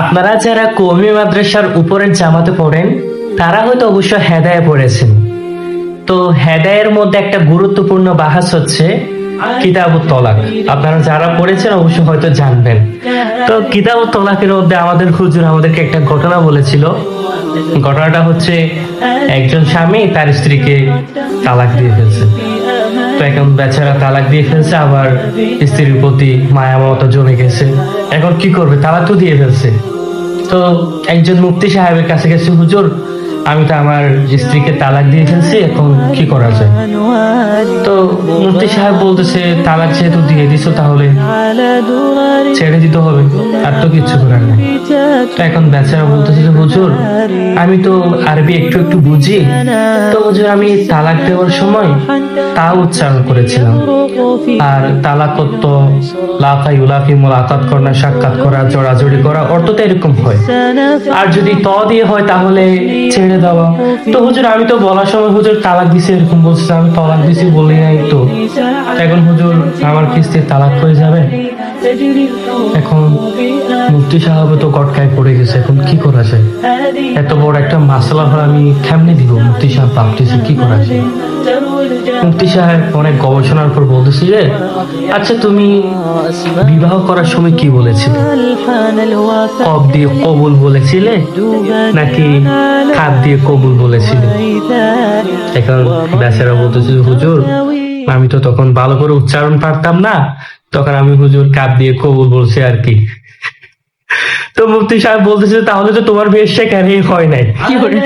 আপনারা যারা কওমি মাদ্রাসার উপরের জামাতে পড়েন তারা হয়তো অবশ্য হেদায়ে পড়েছেন। তো হেদায়ের মধ্যে একটা গুরুত্বপূর্ণ বাহাস হচ্ছে কিতাবুত তলাক। আপনারা যারা পড়েছেন অবশ্য হয়তো জানবেন। তো কিতাবুত তলাকের মধ্যে আমাদের হুজুর আমাদেরকে একটা ঘটনা বলেছিল। ঘটনাটা হচ্ছে একজন স্বামী তার স্ত্রীকে তালাক দিয়ে ফেলছে। তো এখন বেচারা তালাক দিয়ে ফেলছে, আবার স্ত্রীর প্রতি মায়া মমতা জমে গেছে। এখন কি করবে, তালাক তো দিয়ে ফেলছে। তো একজন মুফতি সাহেবের কাছে গেছে, হুজুর আমি তো আমার স্ত্রীকে তালাক দিয়ে ফেলছি, এখন কি করা যায়? তো মুফতি সাহেব বলতেছে, তালাক যেহেতু দিয়ে দিছো তাহলে ছেড়ে দিতে হবে, আর তো কিচ্ছু করার নেই। তো এখন বেচারা বলতেছে যে হুজুর আমি তো আরবি একটু একটু বুঝি, তো হুজুর আমি তালাক দেওয়ার সময় তা উচ্চারণ করেছিলাম। আর তালাক তো লাফা ইউলাফি মুলাকাত করা, সাক্ষাৎ করা, জড়াজড়ি করা, অর্থ তো এরকম হয়। আর যদি ত দিয়ে হয় তাহলে ছেড়ে দেওয়া। তো হুজুর আমি তো বলার সময় হুজুর তালাক দিছি এরকম বলছে, আমি তালাক দিছি বলি নাই তো। এখন হুজুর আমার কিস্তির তালাক হয়ে যাবে। এখন মুফতি সাহেব তো কটকায় পড়ে গেছে, এখন কি করা যায়? এত বড় একটা মাসলা হয়, আমি কেমনে দিব? মুফতি সাহেব ভাবতেছি কি করা যায়। মুফতি সাহেব অনেক গবেষণার পর বলতেছি যে আচ্ছা তুমি বিবাহ করার সময় কি বলেছিলে? কব দিয়ে কবুল বলেছিলে নাকি খাদ দিয়ে কবুল বলেছিলে? এখন বেচারা বলতেছে হুজুর আমি তো তখন ভালো করে উচ্চারণ পারতাম না, তখন আমি হুজুর কাপ দিয়ে কবুল বলছি আর কি। তো মুফতি সাহেব বলতেছে তাহলে তো তোমার বিয়ে সেখানেই হয় নাই। কি করে